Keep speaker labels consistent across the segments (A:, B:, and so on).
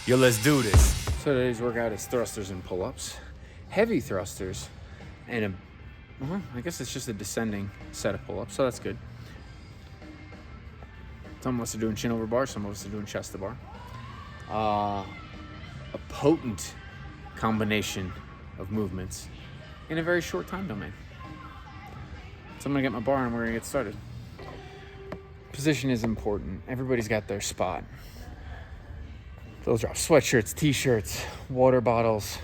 A: Yo, let's do this.
B: So today's workout is thrusters and pull-ups. Heavy thrusters and I guess it's just a descending set of pull-ups, so that's good. Some of us are doing chin over bar, some of us are doing chest to bar. A potent combination of movements in a very short time domain. So I'm gonna get my bar and we're gonna get started. Position is important. Everybody's got their spot. They'll drop sweatshirts, t-shirts, water bottles,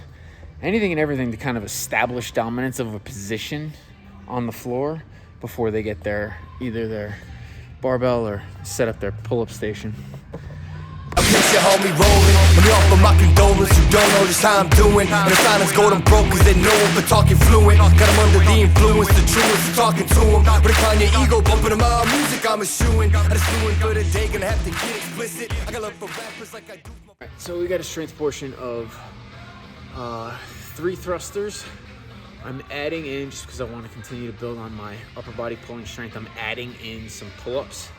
B: anything and everything to kind of establish dominance of a position on the floor before they get either their barbell or set up their pull-up station.
A: I miss your homie rolling. Let me offer my condolence. You don't know just how I'm doing. And the silence gold, I'm broke cause they know him for talking fluent. Got him under the influence, the truest, talking to him. But decline your ego, bumping him out music, I'm eschewing. I just doing for the day, gonna have to get explicit. I got love for rappers like I do.
B: Right, so we got a strength portion of 3 thrusters. I'm adding in, just because I want to continue to build on my upper body pulling strength, I'm adding in some pull-ups.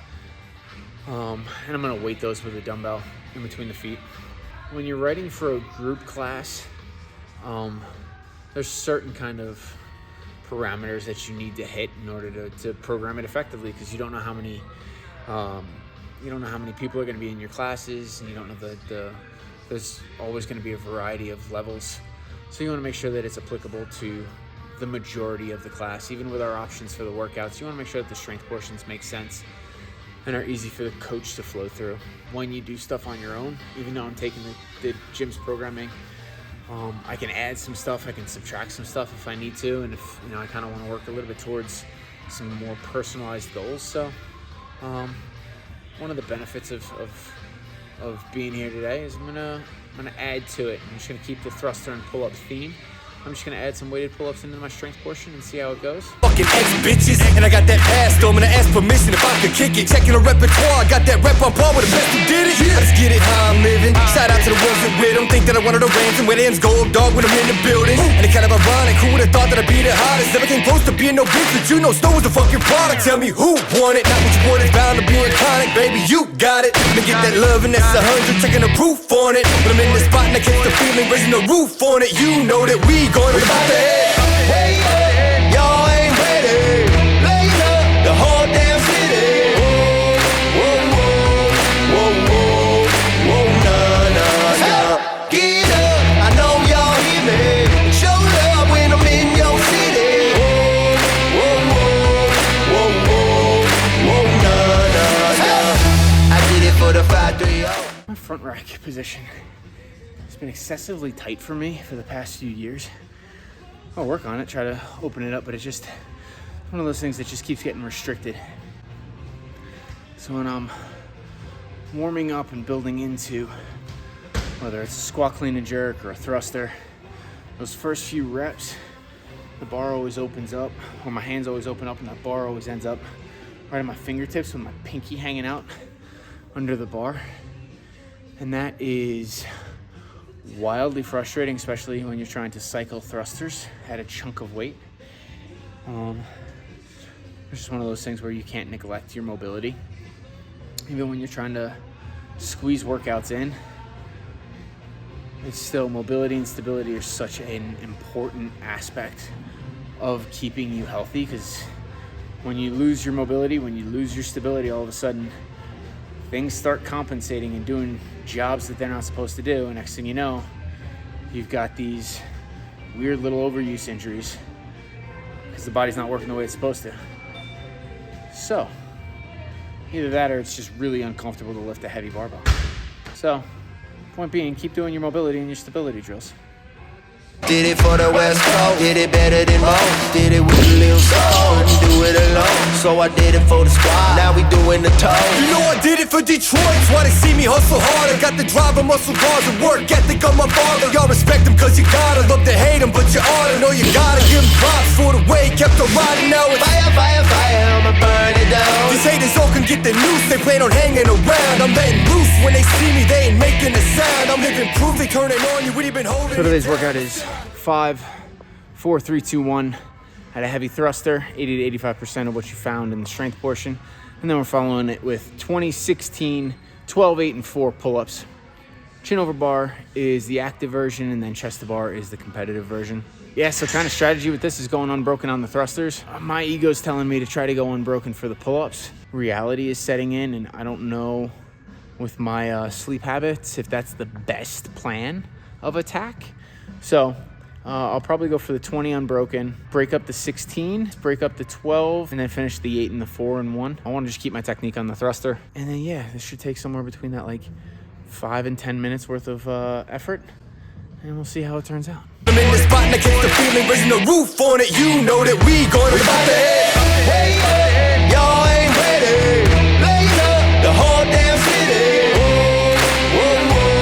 B: And I'm gonna weight those with a dumbbell in between the feet. When you're writing for a group class, there's certain kind of parameters that you need to hit in order to program it effectively, because you don't know how many people are going to be in your classes, and you don't know there's always going to be a variety of levels. So you want to make sure that it's applicable to the majority of the class. Even with our options for the workouts, you want to make sure that the strength portions make sense and are easy for the coach to flow through. When you do stuff on your own, even though I'm taking the gym's programming, I can add some stuff, I can subtract some stuff if I need to, and if I kind of want to work a little bit towards some more personalized goals. So one of the benefits of being here today is I'm gonna add to it. I'm just gonna keep the thruster and pull-up theme. I'm just gonna add some weighted pull-ups into my strength portion and see how it goes.
A: Fucking ex-bitches, and I got that pass, though I'm gonna ask permission if I could kick it. Checking the repertoire, I got that rep on par with the best who did it. I just get it how I'm living. Shout out to the ones that with them. Think that I wanted the ransom where the ends gold dog when I'm in the building. And it kind of ironic, who would've thought that I'd be the hottest? Never came close to being no bitch, but you know Snow was the fucking product. Tell me who won it, not what you want, it's bound to be iconic. Baby, you got it. Let me get that love and that's 100, checking the proof on it. When I'm in the spot and I catch the feeling, raising the roof on it. You know that we going about that. Hey, y'all ain't ready. Blaze up the whole damn city. Whoa, whoa, whoa, whoa, whoa, nah, nah, nah. Get up, I know y'all hear me. Show love when I'm in your city. Whoa, whoa, whoa, whoa, whoa, nah, nah, nah. I did it for the 5-3-0.
B: My front rack position has been excessively tight for me for the past few years. I'll work on it, try to open it up, but it's just one of those things that just keeps getting restricted. So when I'm warming up and building into, whether it's a squat, clean and jerk or a thruster, those first few reps, the bar always opens up, or my hands always open up, and that bar always ends up right at my fingertips with my pinky hanging out under the bar. And that is wildly frustrating, especially when you're trying to cycle thrusters at a chunk of weight. It's just one of those things where you can't neglect your mobility. Even when you're trying to squeeze workouts in, it's still mobility and stability are such an important aspect of keeping you healthy, because when you lose your mobility, when you lose your stability, all of a sudden things start compensating and doing jobs that they're not supposed to do. And next thing you know, you've got these weird little overuse injuries because the body's not working the way it's supposed to. So either that or it's just really uncomfortable to lift a heavy barbell. So point being, keep doing your mobility and your stability drills.
C: Did it for the West Coast, did it better than most. Did it with a little soul, couldn't do it alone. So I did it for the squad, now we doing the toe.
A: You know I did it for Detroit, that's why they see me hustle hard. I got the drive and muscle cars and work ethic of my father. Y'all respect him cause you gotta, love to hate him but you oughta. Know you gotta give him props for the way he kept on riding. Now it's
C: fire, fire, fire, I'ma burn it down.
A: these haters all can get the noose, they plan on hanging around. I'm letting loose, when they see me they ain't making a sound. I'm living proof, they turning on you, what you been holding.
B: So today's workout is 5, 4, 3, 2, 1 at a heavy thruster, 80 to 85% of what you found in the strength portion. And then we're following it with 20, 16, 12, 8, and 4 pull-ups. Chin over bar is the active version, and then chest to bar is the competitive version. Yeah, so kind of strategy with this is going unbroken on the thrusters. My ego's telling me to try to go unbroken for the pull-ups. Reality is setting in, and I don't know with my sleep habits if that's the best plan of attack. So I'll probably go for the 20 unbroken, break up the 16, break up the 12, and then finish the 8 and the 4 and 1. I want to just keep my technique on the thruster. And then, yeah, this should take somewhere between that like 5 and 10 minutes worth of effort. And we'll see how it turns out.
A: I'm in the spot and I catch the feeling, raising the roof on it. You know that we gonna about to head. Y'all ain't ready. Blaze up the whole damn city. Whoa, whoa,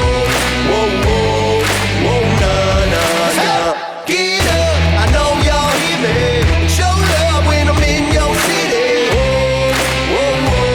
A: whoa, whoa, whoa, whoa, nah, nah, nah. Get up, I know y'all hear me. Show love when I'm in your city. Whoa, whoa,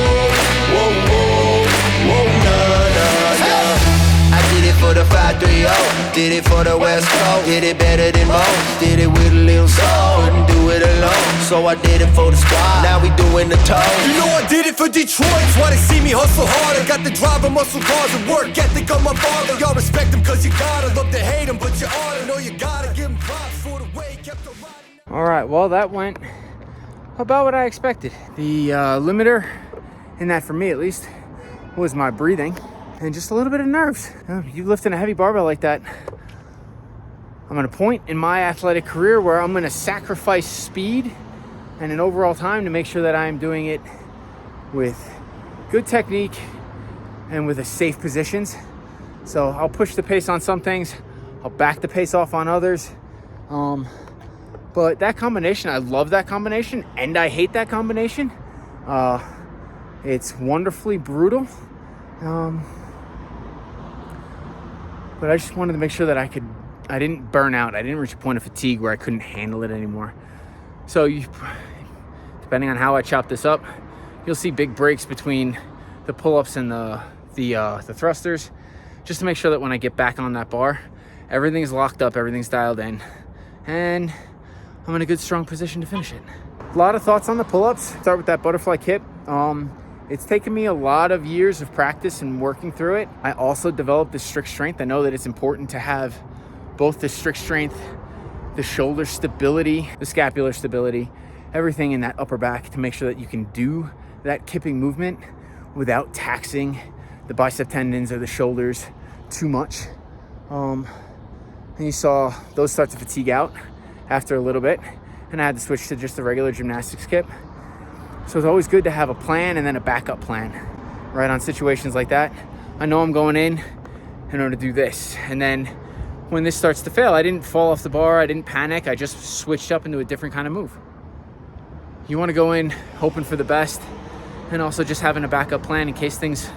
A: whoa, whoa, whoa, nah, nah, nah. I did it for the 530. Did it for the West Coast, did it better than most. Did it with a little soul, couldn't do it alone. So I did it for the squad, now we doing the toes. You know I did it for Detroit, that's why they see me hustle hard. I got the drive and muscle cars and work ethic on my father. Y'all respect them cause you gotta, love to hate them, but you ought to know you gotta give them props for the way he kept on riding.
B: All right, well, that went about what I expected. The limiter in that, for me at least, was my breathing. And just a little bit of nerves. You lifting a heavy barbell like that, I'm at a point in my athletic career where I'm going to sacrifice speed and an overall time to make sure that I'm doing it with good technique and with a safe positions. So I'll push the pace on some things, I'll back the pace off on others. But that combination, I love that combination and I hate that combination. It's wonderfully brutal. But I just wanted to make sure that I didn't burn out. I didn't reach a point of fatigue where I couldn't handle it anymore. So depending on how I chop this up, you'll see big breaks between the pull-ups and the thrusters, just to make sure that when I get back on that bar, everything's locked up, everything's dialed in, and I'm in a good, strong position to finish it. A lot of thoughts on the pull-ups. Start with that butterfly kip. It's taken me a lot of years of practice and working through it. I also developed the strict strength. I know that it's important to have both the strict strength, the shoulder stability, the scapular stability, everything in that upper back to make sure that you can do that kipping movement without taxing the bicep tendons or the shoulders too much. And you saw those start to fatigue out after a little bit, and I had to switch to just the regular gymnastics kip. So it's always good to have a plan and then a backup plan, right? On situations like that, I know I'm going in order to do this. And then when this starts to fail, I didn't fall off the bar, I didn't panic, I just switched up into a different kind of move. You want to go in hoping for the best and also just having a backup plan in case things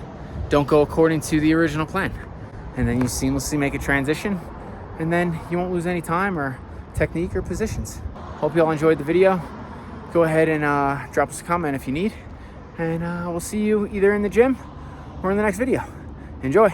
B: don't go according to the original plan. And then you seamlessly make a transition, and then you won't lose any time or technique or positions. Hope you all enjoyed the video. Go ahead and drop us a comment if you need, and we'll see you either in the gym or in the next video. Enjoy.